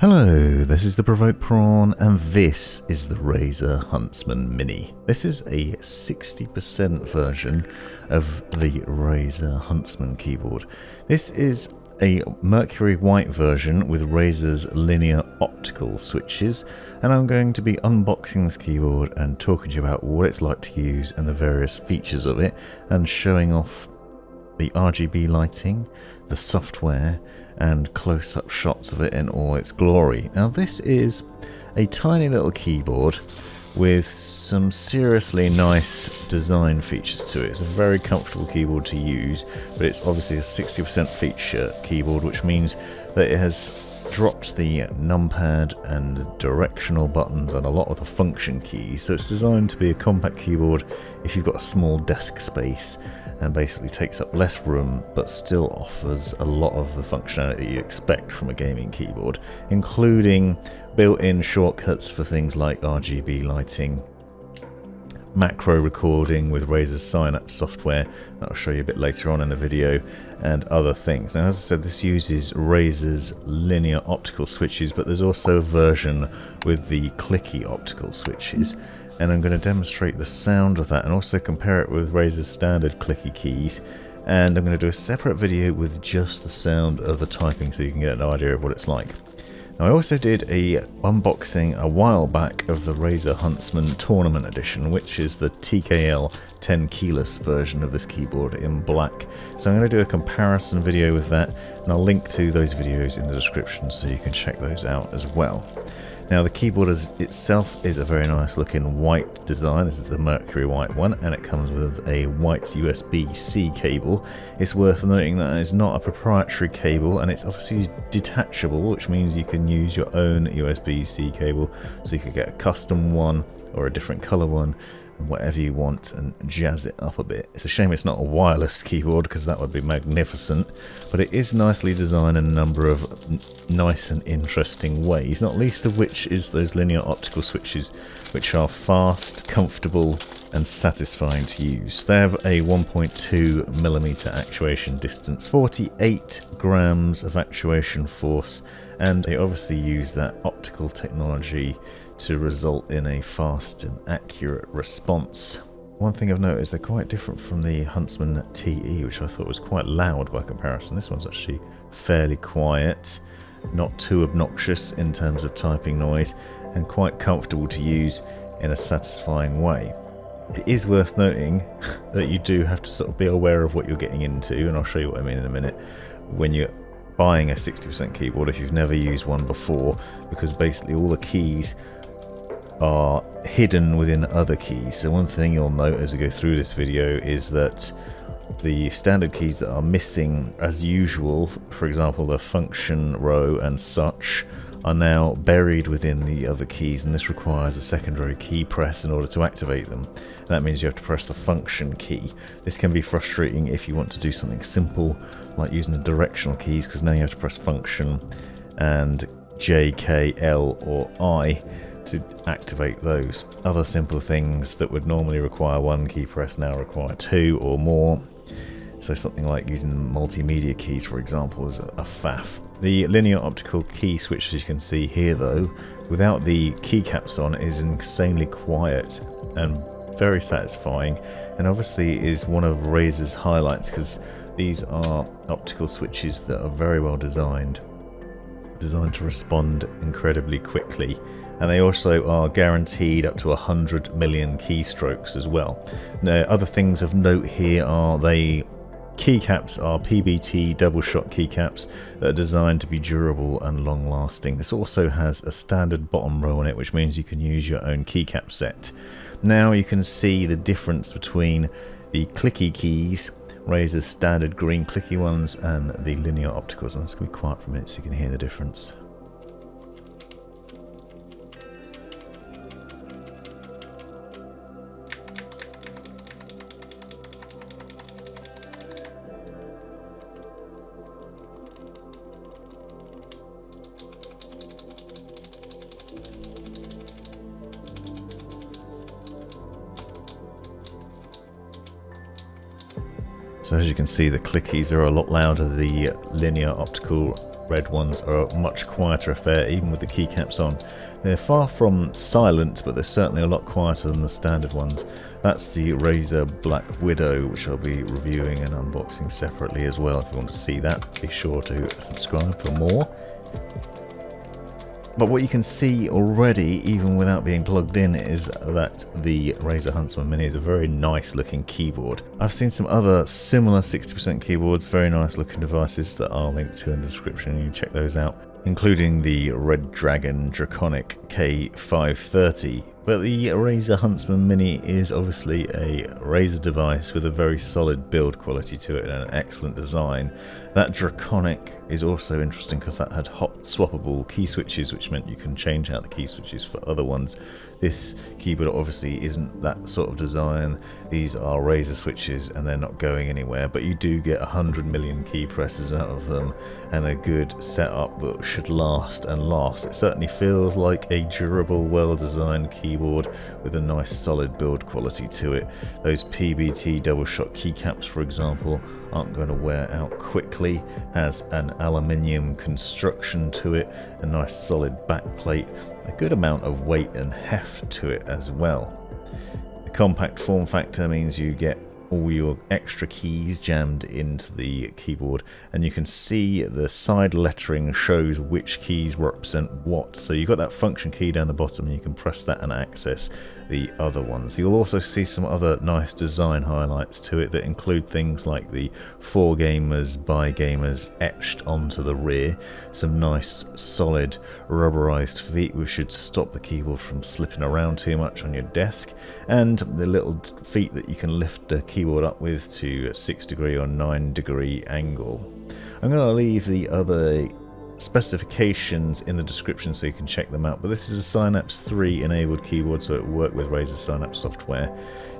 Hello, this is the Provoked Prawn, and this is the Razer Huntsman Mini. This is a 60% version of the Razer Huntsman keyboard. This is a Mercury White version with Razer's linear optical switches, and I'm going to be unboxing this keyboard and talking to you about what it's like to use and the various features of it, and showing off the RGB lighting, the software, and close-up shots of it in all its glory. Now this is a tiny little keyboard with some seriously nice design features to it. It's a very comfortable keyboard to use, but it's obviously a 60% feature keyboard, which means that it has dropped the numpad and the directional buttons and a lot of the function keys. So it's designed to be a compact keyboard if you've got a small desk space, and basically takes up less room but still offers a lot of the functionality that you expect from a gaming keyboard, including built-in shortcuts for things like RGB lighting, macro recording with Razer's Synapse software that I'll show you a bit later on in the video, and other things. Now, as I said, this uses Razer's linear optical switches, but there's also a version with the clicky optical switches, and I'm going to demonstrate the sound of that and also compare it with Razer's standard clicky keys. And I'm going to do a separate video with just the sound of the typing so you can get an idea of what it's like. Now, I also did a unboxing a while back of the Razer Huntsman Tournament Edition, which is the TKL 10 keyless version of this keyboard in black. So I'm going to do a comparison video with that, and I'll link to those videos in the description so you can check those out as well. Now, the keyboard itself is a very nice looking white design. This is the Mercury White one, and it comes with a white USB-C cable. It's worth noting that it's not a proprietary cable, and it's obviously detachable, which means you can use your own USB-C cable, so you could get a custom one or a different color one, whatever you want, and jazz it up a bit. It's a shame it's not a wireless keyboard, because that would be magnificent, but it is nicely designed in a number of nice and interesting ways, not least of which is those linear optical switches, which are fast, comfortable, and satisfying to use. They have a 1.2mm actuation distance, 48 grams of actuation force, and they obviously use that optical technology to result in a fast and accurate response. One thing I've noticed, they're quite different from the Huntsman TE, which I thought was quite loud by comparison. This one's actually fairly quiet, not too obnoxious in terms of typing noise, and quite comfortable to use in a satisfying way. It is worth noting that you do have to sort of be aware of what you're getting into, and I'll show you what I mean in a minute, when you're buying a 60% keyboard if you've never used one before, because basically all the keys are hidden within other keys. So one thing you'll note as we go through this video is that the standard keys that are missing as usual, for example the function row and such, are now buried within the other keys, and this requires a secondary key press in order to activate them. And that means you have to press the function key. This can be frustrating if you want to do something simple like using the directional keys, because now you have to press function and J, K, L or I to activate those. Other simple things that would normally require one key press now require two or more. So something like using the multimedia keys, for example, is a faff. The linear optical key switch, as you can see here though, without the keycaps on, is insanely quiet and very satisfying, and obviously is one of Razer's highlights, because these are optical switches that are very well designed to respond incredibly quickly. And they also are guaranteed up to 100 million keystrokes as well. Now, other things of note here are keycaps are PBT double-shot keycaps that are designed to be durable and long-lasting. This also has a standard bottom row on it, which means you can use your own keycap set. Now you can see the difference between the clicky keys, Razer's standard green clicky ones, and the linear opticals. I'm just going to be quiet for a minute so you can hear the difference. So as you can see, the clickies are a lot louder. The linear optical red ones are a much quieter affair, even with the keycaps on. They're far from silent, but they're certainly a lot quieter than the standard ones. That's the Razer Black Widow, which I'll be reviewing and unboxing separately as well. If you want to see that, be sure to subscribe for more. But what you can see already, even without being plugged in, is that the Razer Huntsman Mini is a very nice looking keyboard. I've seen some other similar 60% keyboards, very nice looking devices that I'll link to in the description, you can check those out, including the Red Dragon Draconic K530. But the Razer Huntsman Mini is obviously a Razer device with a very solid build quality to it and an excellent design. That Draconic is also interesting because that had hot swappable key switches, which meant you can change out the key switches for other ones. This keyboard obviously isn't that sort of design. These are Razer switches and they're not going anywhere, but you do get 100 million key presses out of them and a good setup that should last and last. It certainly feels like a durable, well-designed keyboard with a nice solid build quality to it. Those PBT Doubleshot keycaps, for example, aren't going to wear out quickly. Has an aluminium construction to it, a nice solid backplate, a good amount of weight and heft to it as well. The compact form factor means you get all your extra keys jammed into the keyboard, and you can see the side lettering shows which keys represent what. So you've got that function key down the bottom and you can press that and access the other ones. You'll also see some other nice design highlights to it that include things like the For Gamers by Gamers etched onto the rear, some nice solid rubberized feet which should stop the keyboard from slipping around too much on your desk, and the little feet that you can lift the keyboard up with to a 6-degree or 9-degree angle. I'm going to leave the other specifications in the description so you can check them out, but this is a Synapse 3 enabled keyboard, so it will work with Razer Synapse software.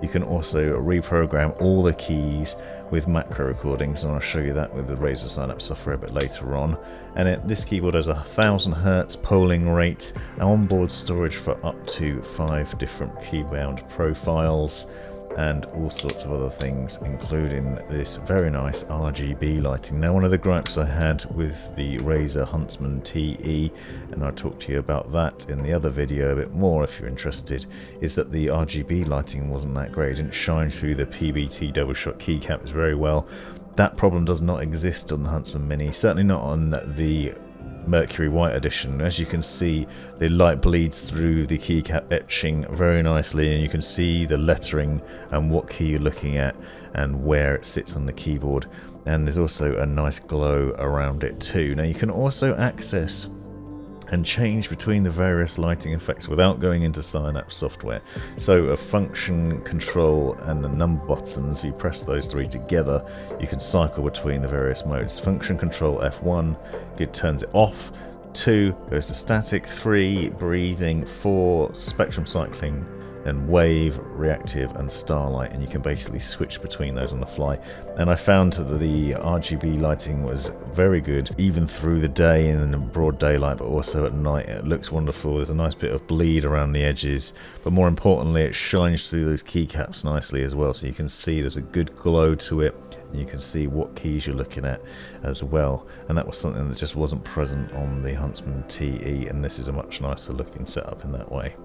You can also reprogram all the keys with macro recordings, and I'll show you that with the Razer Synapse software a bit later on. And this keyboard has a 1000 Hz polling rate, onboard storage for up to 5 different keybound profiles, and all sorts of other things, including this very nice RGB lighting. Now, one of the gripes I had with the Razer Huntsman TE, and I'll talk to you about that in the other video a bit more if you're interested, is that the RGB lighting wasn't that great. It didn't shine through the PBT Doubleshot keycaps very well. That problem does not exist on the Huntsman Mini, certainly not on the Mercury White edition. As you can see, the light bleeds through the keycap etching very nicely, and you can see the lettering and what key you're looking at and where it sits on the keyboard, and there's also a nice glow around it too. Now you can also access and change between the various lighting effects without going into Synapse software. So a function, control and the number buttons, if you press those three together, you can cycle between the various modes. Function control F1, it turns it off. 2 goes to static, 3 breathing, 4 spectrum cycling, then wave, reactive and starlight, and you can basically switch between those on the fly. And I found that the RGB lighting was very good even through the day and in broad daylight, but also at night. It looks wonderful. There's a nice bit of bleed around the edges, but more importantly it shines through those keycaps nicely as well, so you can see there's a good glow to it. You can see what keys you're looking at as well, and that was something that just wasn't present on the Huntsman TE, and this is a much nicer looking setup in that way.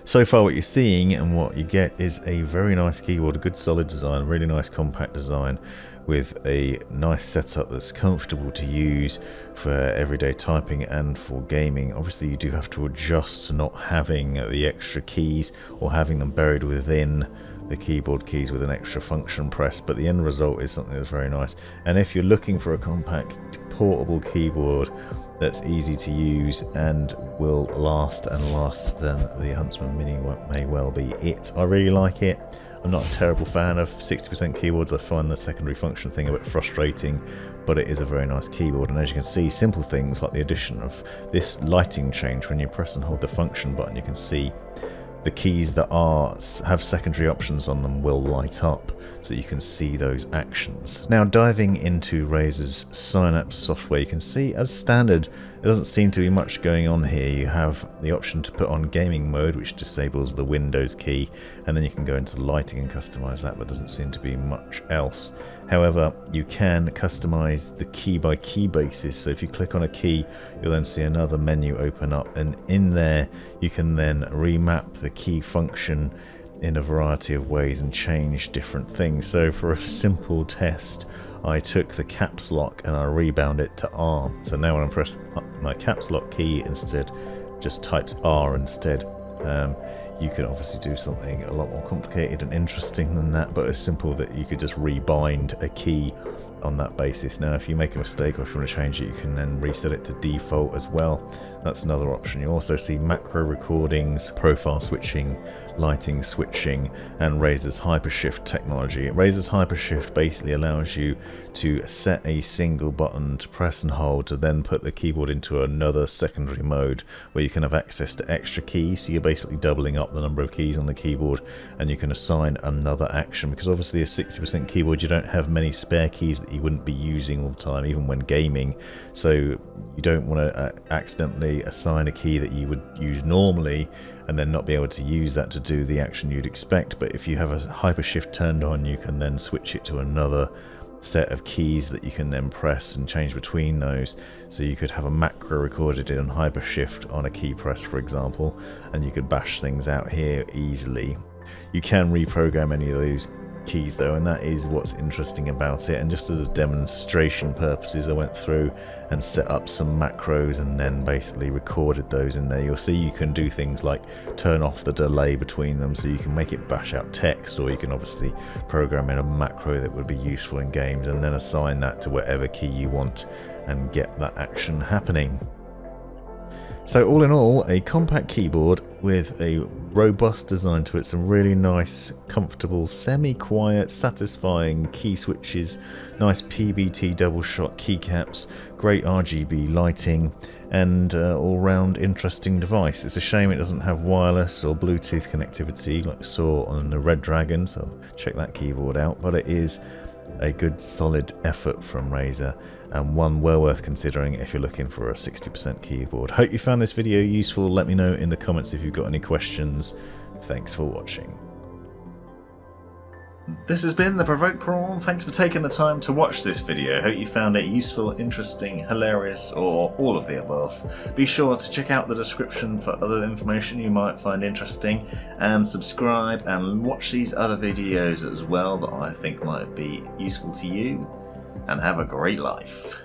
So far what you're seeing and what you get is a very nice keyboard, a good solid design, really nice compact design with a nice setup that's comfortable to use for everyday typing and for gaming. Obviously you do have to adjust to not having the extra keys or having them buried within the keyboard keys with an extra function press, but the end result is something that's very nice. And if you're looking for a compact portable keyboard that's easy to use and will last and last, then the Huntsman Mini may well be it. I really like it. I'm not a terrible fan of 60% keyboards. I find the secondary function thing a bit frustrating, but it is a very nice keyboard. And as you can see, simple things like the addition of this lighting change, when you press and hold the function button, you can see the keys that have secondary options on them will light up, so you can see those actions. Now diving into Razer's Synapse software, you can see as standard There doesn't seem to be much going on here. You have the option to put on gaming mode, which disables the Windows key, and then you can go into lighting and customize that, but doesn't seem to be much else. However, you can customize the key by key basis, so if you click on a key, you'll then see another menu open up, and in there you can then remap the key function in a variety of ways and change different things. So for a simple test, I took the caps lock and I rebound it to R. So now when I press my caps lock key, instead just types R instead. You can obviously do something a lot more complicated and interesting than that, but it's simple that you could just rebind a key on that basis. Now if you make a mistake or if you want to change it, you can then reset it to default as well. That's another option. You also see macro recordings, profile switching, lighting switching, and Razer's Hypershift technology. Razer's Hypershift basically allows you to set a single button to press and hold to then put the keyboard into another secondary mode where you can have access to extra keys. So you're basically doubling up the number of keys on the keyboard, and you can assign another action, because obviously a 60% keyboard, you don't have many spare keys that you wouldn't be using all the time, even when gaming. So you don't want to accidentally assign a key that you would use normally and then not be able to use that to do the action you'd expect. But if you have a Hypershift turned on, you can then switch it to another set of keys that you can then press and change between those. So you could have a macro recorded in Hypershift on a key press, for example, and you could bash things out here easily. You can reprogram any of those keys though, and that is what's interesting about it. And just as demonstration purposes, I went through and set up some macros and then basically recorded those in there. You'll see you can do things like turn off the delay between them, so you can make it bash out text, or you can obviously program in a macro that would be useful in games and then assign that to whatever key you want and get that action happening. So all in all, a compact keyboard with a robust design to it, some really nice, comfortable, semi-quiet, satisfying key switches, nice PBT double-shot keycaps, great RGB lighting, and all-round interesting device. It's a shame it doesn't have wireless or Bluetooth connectivity like we saw on the Red Dragon, so check that keyboard out, but it is a good solid effort from Razer, and one well worth considering if you're looking for a 60% keyboard. Hope you found this video useful. Let me know in the comments if you've got any questions. Thanks for watching. This has been the Provoked Prawn. Thanks for taking the time to watch this video. Hope you found it useful, interesting, hilarious, or all of the above. Be sure to check out the description for other information you might find interesting, and subscribe and watch these other videos as well that I think might be useful to you, and have a great life.